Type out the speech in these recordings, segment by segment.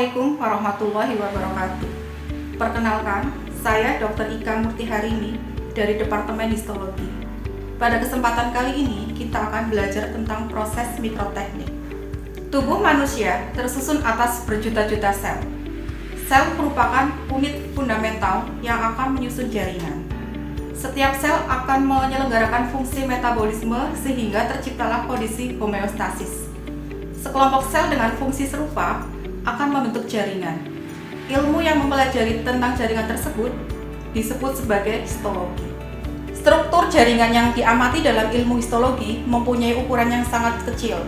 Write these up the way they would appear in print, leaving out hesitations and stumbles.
Assalamualaikum warahmatullahi wabarakatuh. Perkenalkan, saya Dr. Ika Murtiharini dari Departemen Histologi. Pada kesempatan kali ini, kita akan belajar tentang proses mikroteknik. Tubuh manusia tersusun atas berjuta-juta sel. Sel merupakan unit fundamental yang akan menyusun jaringan. Setiap sel akan menyelenggarakan fungsi metabolisme sehingga terciptalah kondisi homeostasis. Sekelompok sel dengan fungsi serupa akan membentuk jaringan. Ilmu yang mempelajari tentang jaringan tersebut disebut sebagai histologi. Struktur jaringan yang diamati dalam ilmu histologi mempunyai ukuran yang sangat kecil.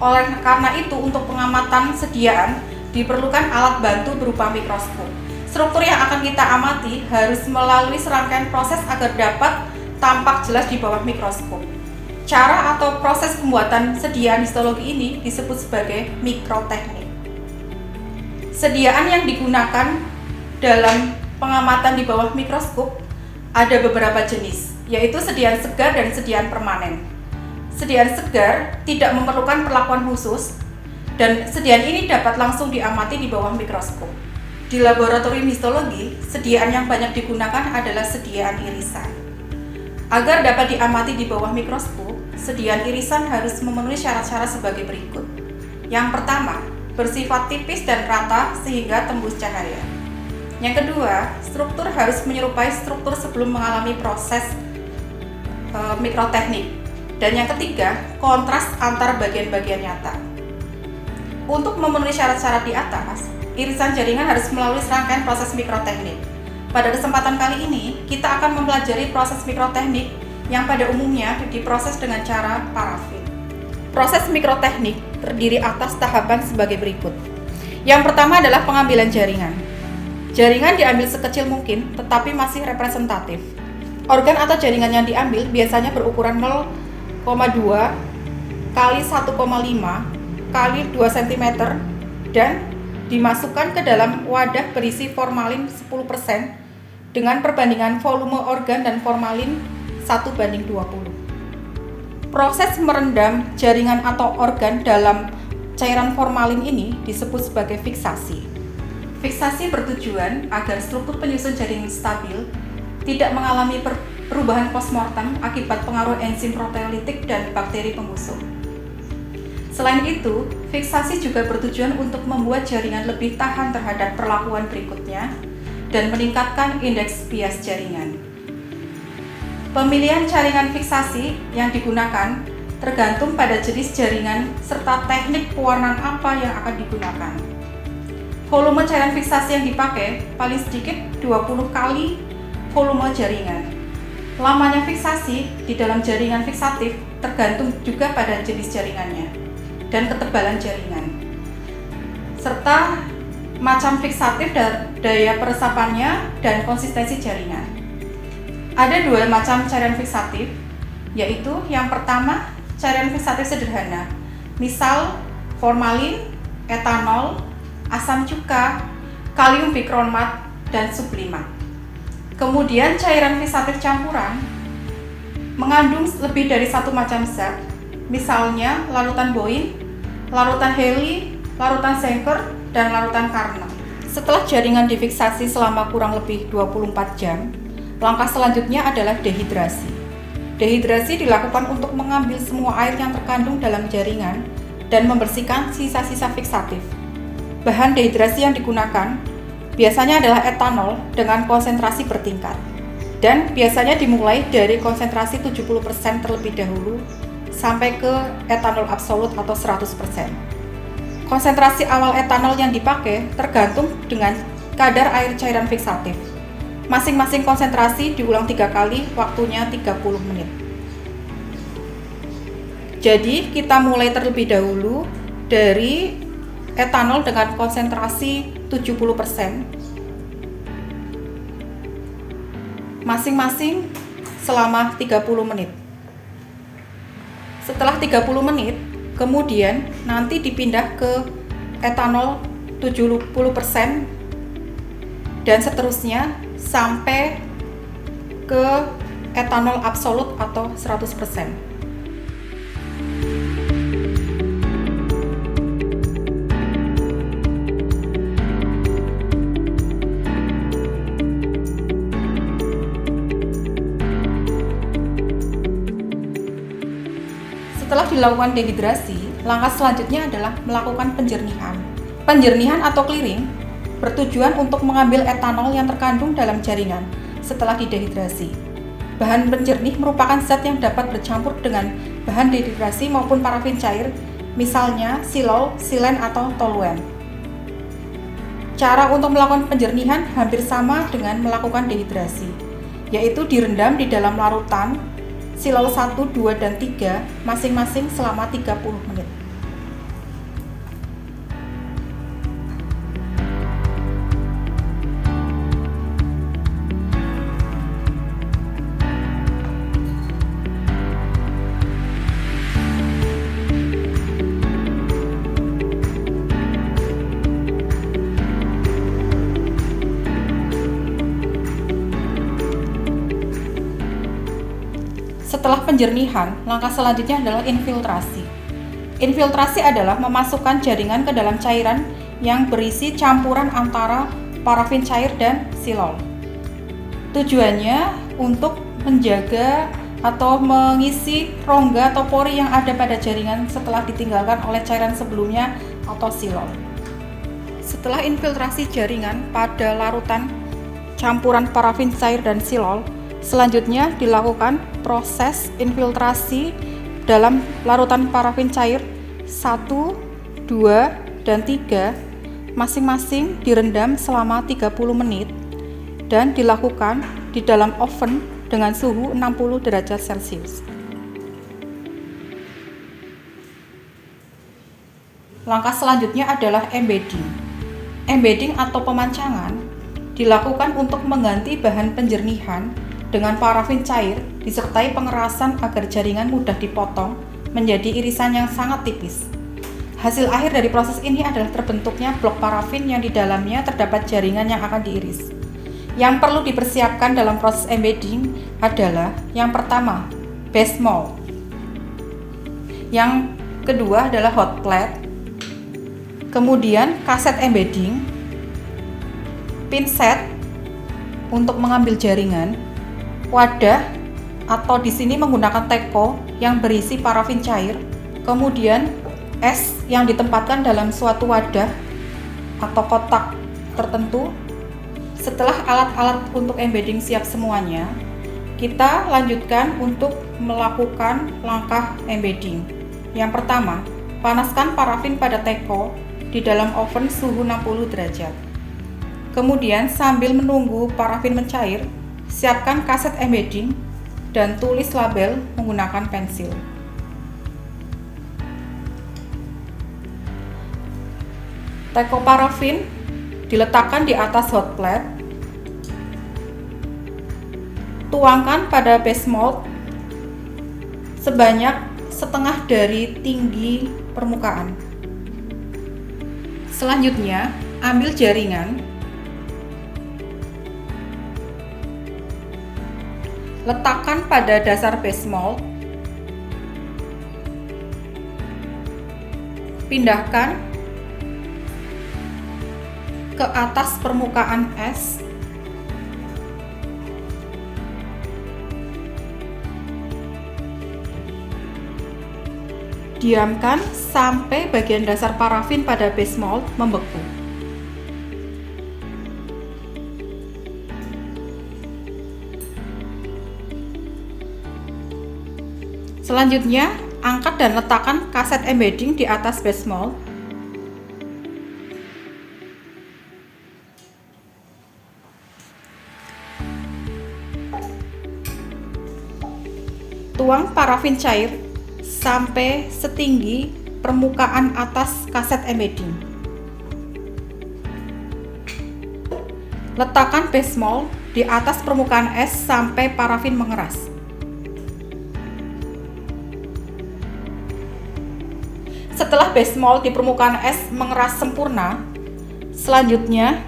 Oleh karena itu, untuk pengamatan sediaan diperlukan alat bantu berupa mikroskop. Struktur yang akan kita amati harus melalui serangkaian proses agar dapat tampak jelas di bawah mikroskop. Cara atau proses pembuatan sediaan histologi ini disebut sebagai mikroteknik. Sediaan yang digunakan dalam pengamatan di bawah mikroskop ada beberapa jenis, yaitu sediaan segar dan sediaan permanen. Sediaan segar tidak memerlukan perlakuan khusus, dan sediaan ini dapat langsung diamati di bawah mikroskop. Di laboratorium histologi, sediaan yang banyak digunakan adalah sediaan irisan. Agar dapat diamati di bawah mikroskop, sediaan irisan harus memenuhi syarat-syarat sebagai berikut. Yang pertama, bersifat tipis dan rata sehingga tembus cahaya. Yang kedua, struktur harus menyerupai struktur sebelum mengalami proses mikroteknik. Dan yang ketiga, kontras antar bagian-bagian nyata. Untuk memenuhi syarat-syarat di atas, irisan jaringan harus melalui serangkaian proses mikroteknik. Pada kesempatan kali ini, kita akan mempelajari proses mikroteknik yang pada umumnya diproses dengan cara parafin. Proses mikroteknik terdiri atas tahapan sebagai berikut. Yang pertama adalah pengambilan jaringan. Jaringan diambil sekecil mungkin, tetapi masih representatif. Organ atau jaringan yang diambil biasanya berukuran 0,2 kali 1,5 kali 2 cm dan dimasukkan ke dalam wadah berisi formalin 10% dengan perbandingan volume organ dan formalin 1:20. Proses merendam jaringan atau organ dalam cairan formalin ini disebut sebagai fiksasi. Fiksasi bertujuan agar struktur penyusun jaringan stabil, tidak mengalami perubahan postmortem akibat pengaruh enzim proteolitik dan bakteri pembusuk. Selain itu, fiksasi juga bertujuan untuk membuat jaringan lebih tahan terhadap perlakuan berikutnya dan meningkatkan indeks bias jaringan. Pemilihan jaringan fiksasi yang digunakan tergantung pada jenis jaringan serta teknik pewarnaan apa yang akan digunakan. Volume cairan fiksasi yang dipakai paling sedikit 20 kali volume jaringan. Lamanya fiksasi di dalam jaringan fiksatif tergantung juga pada jenis jaringannya dan ketebalan jaringan, serta macam fiksatif dan daya peresapannya dan konsistensi jaringan. Ada dua macam cairan fiksatif, yaitu yang pertama cairan fiksatif sederhana, misal formalin, etanol, asam cuka, kalium bikromat, dan sublimat. Kemudian cairan fiksatif campuran mengandung lebih dari satu macam zat, misalnya larutan Boeing, larutan Heli, larutan Zenker, dan larutan Carnot. Setelah jaringan difiksasi selama kurang lebih 24 jam, langkah selanjutnya adalah dehidrasi. Dehidrasi dilakukan untuk mengambil semua air yang terkandung dalam jaringan dan membersihkan sisa-sisa fiksatif. Bahan dehidrasi yang digunakan biasanya adalah etanol dengan konsentrasi bertingkat, dan biasanya dimulai dari konsentrasi 70% terlebih dahulu sampai ke etanol absolut atau 100%. Konsentrasi awal etanol yang dipakai tergantung dengan kadar air cairan fiksatif. Masing-masing konsentrasi diulang 3 kali, waktunya 30 menit. Jadi kita mulai terlebih dahulu dari etanol dengan konsentrasi 70%. Masing-masing selama 30 menit. Setelah 30 menit, kemudian nanti dipindah ke etanol 70% dan seterusnya sampai ke etanol absolut atau 100%. Setelah dilakukan dehidrasi, langkah selanjutnya adalah melakukan penjernihan. Penjernihan atau clearing bertujuan untuk mengambil etanol yang terkandung dalam jaringan setelah didehidrasi. Bahan penjernih merupakan zat yang dapat bercampur dengan bahan dehidrasi maupun parafin cair, misalnya silol, silen, atau toluen. Cara untuk melakukan penjernihan hampir sama dengan melakukan dehidrasi, yaitu direndam di dalam larutan silol 1, 2, dan 3 masing-masing selama 30 menit. Setelah penjernihan, langkah selanjutnya adalah infiltrasi. Infiltrasi adalah memasukkan jaringan ke dalam cairan yang berisi campuran antara parafin cair dan silol. Tujuannya untuk menjaga atau mengisi rongga atau pori yang ada pada jaringan setelah ditinggalkan oleh cairan sebelumnya atau silol. Setelah infiltrasi jaringan pada larutan campuran parafin cair dan silol, selanjutnya dilakukan proses infiltrasi dalam larutan parafin cair 1, 2, dan 3 masing-masing direndam selama 30 menit dan dilakukan di dalam oven dengan suhu 60 derajat Celcius. Langkah selanjutnya adalah embedding. Embedding atau pemancangan dilakukan untuk mengganti bahan penjernihan dengan parafin cair disertai pengerasan agar jaringan mudah dipotong menjadi irisan yang sangat tipis. Hasil akhir dari proses ini adalah terbentuknya blok parafin yang di dalamnya terdapat jaringan yang akan diiris. Yang perlu dipersiapkan dalam proses embedding adalah yang pertama, base mold. Yang kedua adalah hot plate. Kemudian kaset embedding, pinset untuk mengambil jaringan, wadah atau di sini menggunakan teko yang berisi parafin cair, kemudian es yang ditempatkan dalam suatu wadah atau kotak tertentu. Setelah alat-alat untuk embedding siap semuanya, kita lanjutkan untuk melakukan langkah embedding. Yang pertama, panaskan parafin pada teko di dalam oven suhu 60 derajat. Kemudian sambil menunggu parafin mencair, siapkan kaset embedding dan tulis label menggunakan pensil. Teko parafin diletakkan di atas hot plate. Tuangkan pada base mold sebanyak setengah dari tinggi permukaan. Selanjutnya, ambil jaringan, letakkan pada dasar base mold, pindahkan ke atas permukaan es, diamkan sampai bagian dasar parafin pada base mold membeku. Selanjutnya, angkat dan letakkan kaset embedding di atas base mold. Tuang parafin cair sampai setinggi permukaan atas kaset embedding. Letakkan base mold di atas permukaan es sampai parafin mengeras. Setelah base mold di permukaan es mengeras sempurna, selanjutnya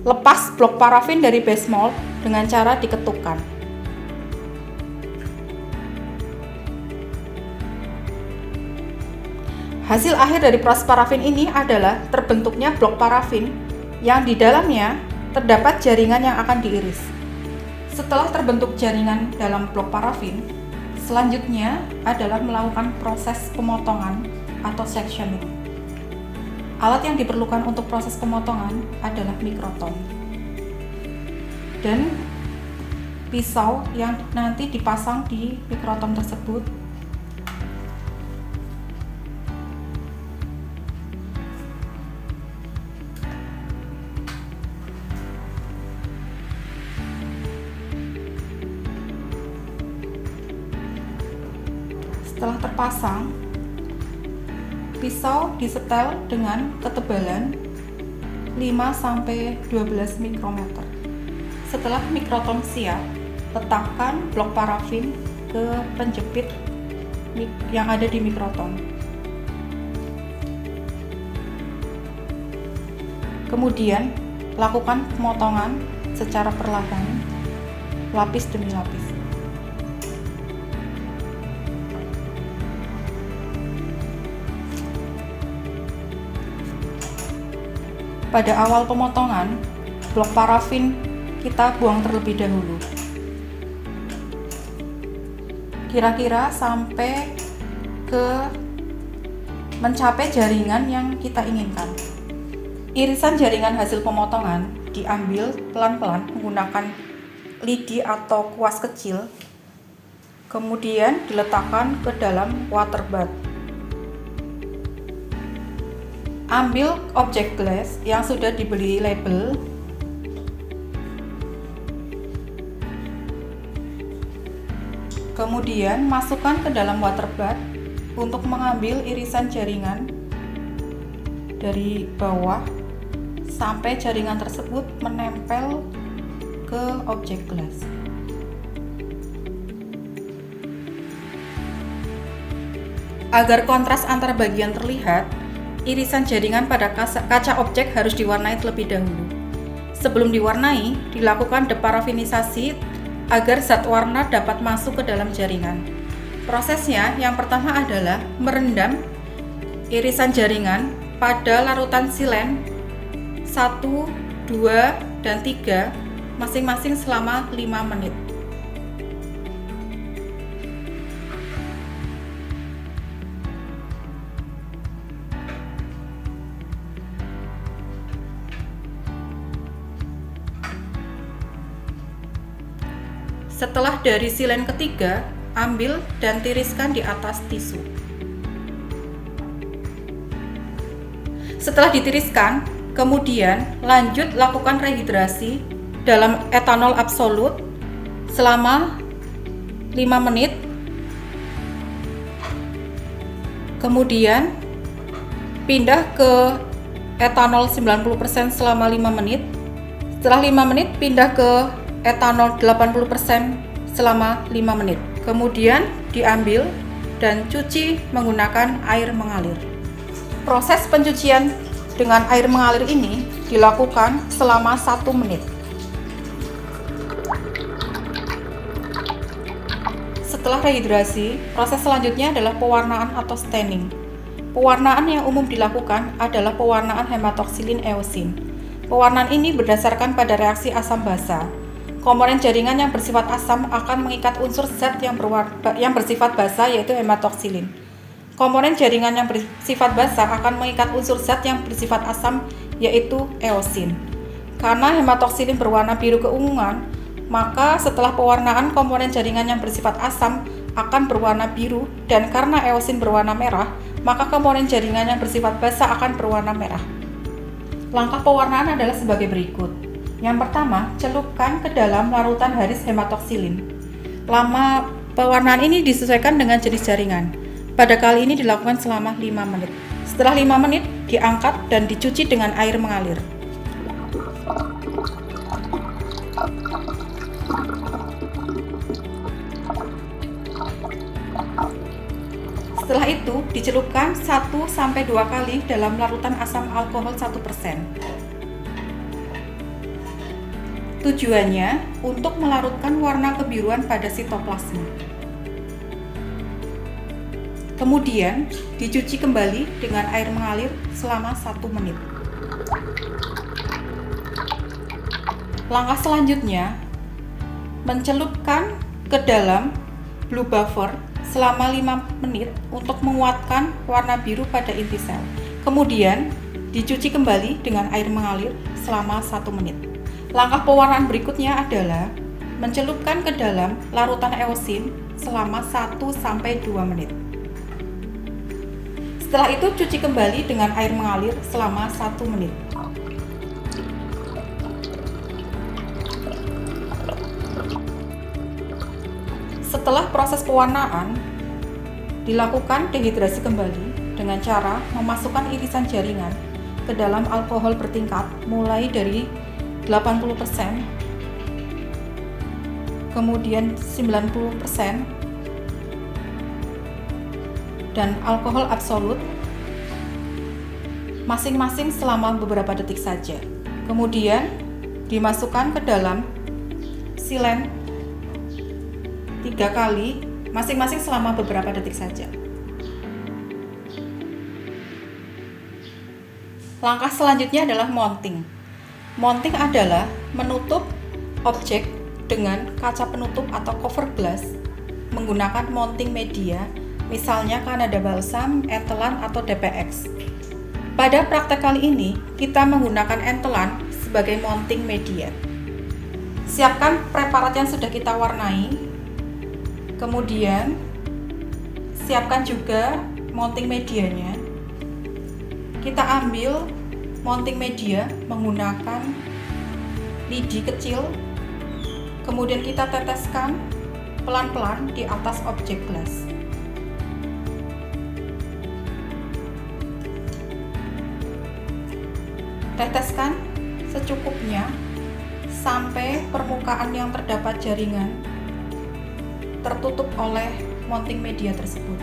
lepas blok parafin dari base mold dengan cara diketukkan. Hasil akhir dari proses parafin ini adalah terbentuknya blok parafin yang di dalamnya terdapat jaringan yang akan diiris. Setelah terbentuk jaringan dalam blok parafin, Selanjutnya adalah melakukan proses pemotongan atau sectioning. Alat yang diperlukan untuk proses pemotongan adalah mikrotom dan pisau yang nanti dipasang di mikrotom tersebut. Setelah terpasang, pisau disetel dengan ketebalan 5-12 mikrometer. Setelah mikrotom siap, letakkan blok parafin ke penjepit yang ada di mikrotom. Kemudian, lakukan pemotongan secara perlahan, lapis demi lapis. Pada awal pemotongan, blok parafin kita buang terlebih dahulu. Kira-kira sampai ke mencapai jaringan yang kita inginkan. Irisan jaringan hasil pemotongan diambil pelan-pelan menggunakan lidi atau kuas kecil, kemudian diletakkan ke dalam water bath. Ambil objek glass yang sudah diberi label, kemudian masukkan ke dalam water bath untuk mengambil irisan jaringan dari bawah sampai jaringan tersebut menempel ke objek glass. Agar kontras antar bagian terlihat, irisan jaringan pada kaca objek harus diwarnai terlebih dahulu. Sebelum diwarnai, dilakukan deparafinisasi agar zat warna dapat masuk ke dalam jaringan. Prosesnya yang pertama adalah merendam irisan jaringan pada larutan silen 1, 2, dan 3 masing-masing selama 5 menit. Setelah dari silen ketiga, ambil dan tiriskan di atas tisu. Setelah ditiriskan, kemudian lanjut lakukan rehidrasi dalam etanol absolut selama 5 menit. Kemudian pindah ke etanol 90% selama 5 menit. Setelah 5 menit pindah ke etanol 80% selama 5 menit. Kemudian diambil dan cuci menggunakan air mengalir. Proses pencucian dengan air mengalir ini dilakukan selama 1 menit. Setelah rehidrasi, proses selanjutnya adalah pewarnaan atau staining. Pewarnaan yang umum dilakukan adalah pewarnaan hematoksilin eosin. Pewarnaan ini berdasarkan pada reaksi asam basa. Komponen jaringan yang bersifat asam akan mengikat unsur zat yang bersifat basa, yaitu hematoksilin. Komponen jaringan yang bersifat basa akan mengikat unsur zat yang bersifat asam, yaitu eosin. Karena hematoksilin berwarna biru keunguan, maka setelah pewarnaan komponen jaringan yang bersifat asam akan berwarna biru, dan karena eosin berwarna merah, maka komponen jaringan yang bersifat basa akan berwarna merah. Langkah pewarnaan adalah sebagai berikut. Yang pertama, celupkan ke dalam larutan haris hematoksilin. Lama pewarnaan ini disesuaikan dengan jenis jaringan. Pada kali ini dilakukan selama 5 menit. Setelah 5 menit, diangkat dan dicuci dengan air mengalir. Setelah itu, dicelupkan 1-2 kali dalam larutan asam alkohol 1%. Tujuannya untuk melarutkan warna kebiruan pada sitoplasma. Kemudian dicuci kembali dengan air mengalir selama 1 menit. Langkah selanjutnya, mencelupkan ke dalam blue buffer selama 5 menit untuk menguatkan warna biru pada inti sel. Kemudian dicuci kembali dengan air mengalir selama 1 menit. Langkah pewarnaan berikutnya adalah mencelupkan ke dalam larutan eosin selama 1-2 menit. Setelah itu cuci kembali dengan air mengalir selama 1 menit. Setelah proses pewarnaan, dilakukan dehidrasi kembali dengan cara memasukkan irisan jaringan ke dalam alkohol bertingkat mulai dari 80%, kemudian 90%, dan alkohol absolut masing-masing selama beberapa detik saja. Kemudian dimasukkan ke dalam silen 3 kali, masing-masing selama beberapa detik saja. Langkah selanjutnya adalah mounting. Mounting adalah menutup objek dengan kaca penutup atau cover glass menggunakan mounting media, misalnya Canada Balsam, entelan, atau DPX. Pada praktek kali ini, kita menggunakan entelan sebagai mounting media. Siapkan preparat yang sudah kita warnai. Kemudian siapkan juga mounting medianya. Kita ambil mounting media menggunakan lidi kecil, kemudian kita teteskan pelan-pelan di atas objek gelas. Teteskan secukupnya sampai permukaan yang terdapat jaringan tertutup oleh mounting media tersebut.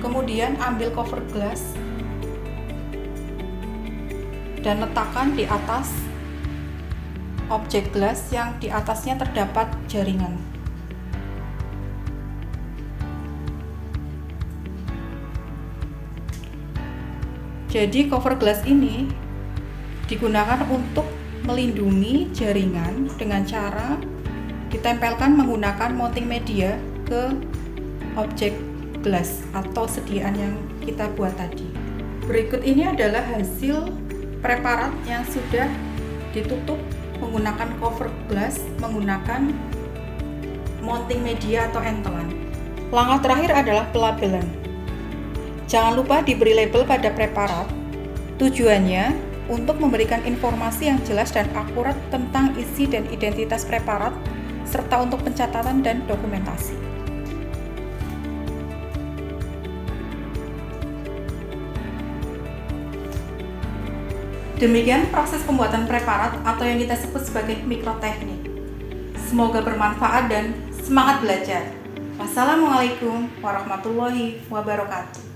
Kemudian ambil cover glass dan letakkan di atas objek gelas yang di atasnya terdapat jaringan. Jadi cover glass ini digunakan untuk melindungi jaringan dengan cara ditempelkan menggunakan mounting media ke objek gelas atau sediaan yang kita buat tadi. Berikut ini adalah hasil preparat yang sudah ditutup menggunakan cover glass menggunakan mounting media atau entelan. Langkah terakhir adalah pelabelan. Jangan lupa diberi label pada preparat. Tujuannya untuk memberikan informasi yang jelas dan akurat tentang isi dan identitas preparat, serta untuk pencatatan dan dokumentasi. Demikian proses pembuatan preparat atau yang kita sebut sebagai mikroteknik. Semoga bermanfaat dan semangat belajar. Wassalamualaikum warahmatullahi wabarakatuh.